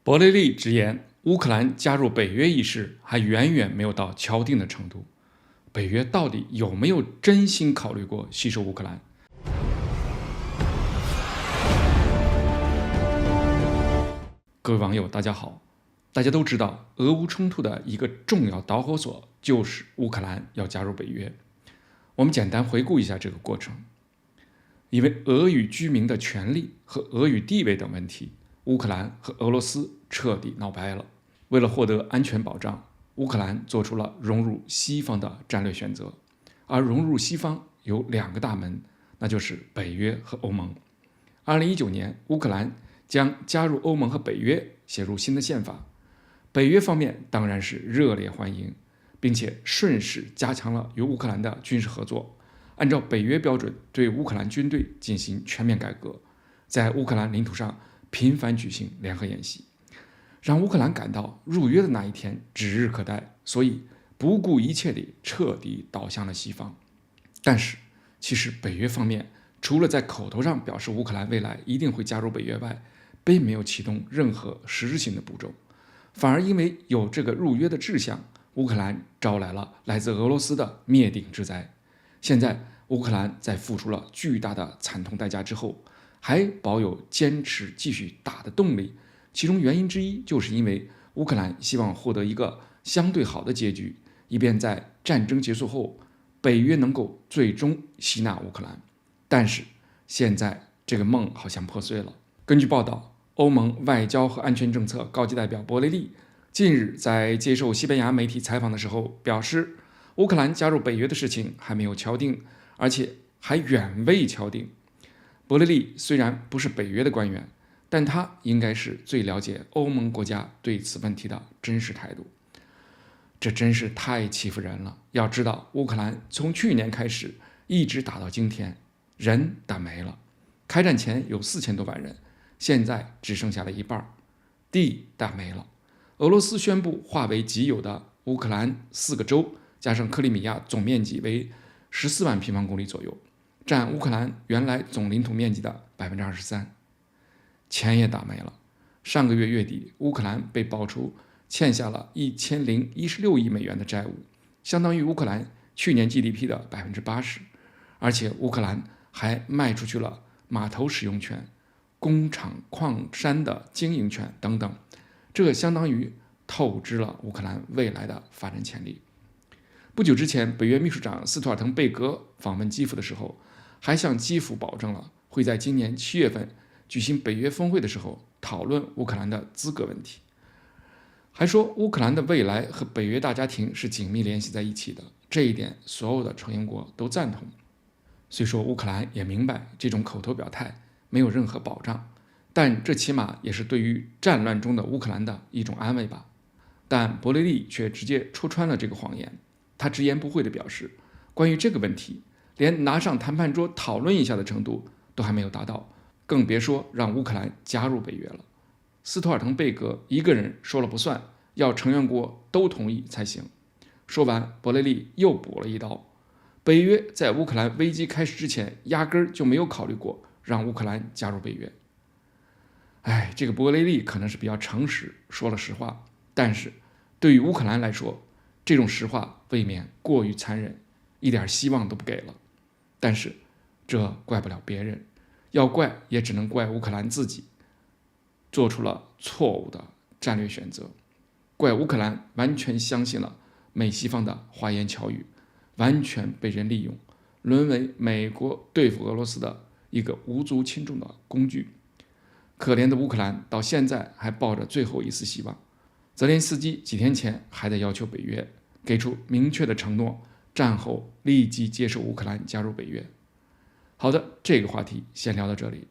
博雷利直言，乌克兰加入北约一事还远远没有到敲定的程度。北约到底有没有真心考虑过吸收乌克兰？各位网友，大家好。大家都知道，俄乌冲突的一个重要导火索就是乌克兰要加入北约。我们简单回顾一下这个过程。因为俄语居民的权利和俄语地位等问题，乌克兰和俄罗斯彻底闹掰了。为了获得安全保障，乌克兰做出了融入西方的战略选择。而融入西方有两个大门，那就是北约和欧盟。2019年，乌克兰将加入欧盟和北约写入新的宪法。北约方面当然是热烈欢迎，并且顺势加强了与乌克兰的军事合作，按照北约标准对乌克兰军队进行全面改革，在乌克兰领土上频繁举行联合演习，让乌克兰感到入约的那一天指日可待，所以不顾一切地彻底倒向了西方。但是其实北约方面除了在口头上表示乌克兰未来一定会加入北约外，并没有启动任何实质性的步骤，反而因为有这个入约的志向，乌克兰招来了来自俄罗斯的灭顶之灾。现在乌克兰在付出了巨大的惨痛代价之后，还保有坚持继续打的动力，其中原因之一就是因为乌克兰希望获得一个相对好的结局，以便在战争结束后，北约能够最终吸纳乌克兰。但是现在这个梦好像破碎了。根据报道，欧盟外交和安全政策高级代表博雷利近日在接受西班牙媒体采访的时候表示，乌克兰加入北约的事情还没有敲定，而且还远未敲定。博雷利虽然不是北约的官员，但他应该是最了解欧盟国家对此问题的真实态度。这真是太欺负人了。要知道，乌克兰从去年开始一直打到今天，人打没了。开战前有4000多万人，现在只剩下了一半，地打没了。俄罗斯宣布划为己有的乌克兰4个州加上克里米亚总面积为14万平方公里左右，占乌克兰原来总领土面积的23%。钱也打没了。上个月月底，乌克兰被爆出欠下了1016亿美元的债务，相当于乌克兰去年 GDP 的80%。而且乌克兰还卖出去了码头使用权、工厂矿山的经营权等等，这相当于透支了乌克兰未来的发展潜力。不久之前，北约秘书长斯图尔滕贝格访问基辅的时候，还向基辅保证了会在今年7月份举行北约峰会的时候讨论乌克兰的资格问题，还说乌克兰的未来和北约大家庭是紧密联系在一起的，这一点所有的成员国都赞同。虽说乌克兰也明白这种口头表态没有任何保障，但这起码也是对于战乱中的乌克兰的一种安慰吧。但博雷利却直接戳穿了这个谎言，他直言不讳地表示，关于这个问题，连拿上谈判桌讨论一下的程度都还没有达到，更别说让乌克兰加入北约了。斯图尔滕贝格一个人说了不算，要成员国都同意才行。说完，博雷利又补了一刀，北约在乌克兰危机开始之前压根儿就没有考虑过让乌克兰加入北约。这个博雷利可能是比较诚实，说了实话，但是对于乌克兰来说，这种实话未免过于残忍，一点希望都不给了。但是这怪不了别人，要怪也只能怪乌克兰自己做出了错误的战略选择，怪乌克兰完全相信了美西方的花言巧语，完全被人利用，沦为美国对付俄罗斯的一个无足轻重的工具。可怜的乌克兰到现在还抱着最后一丝希望。泽连斯基几天前还在要求北约给出明确的承诺，战后立即接受乌克兰加入北约。好的，这个话题先聊到这里。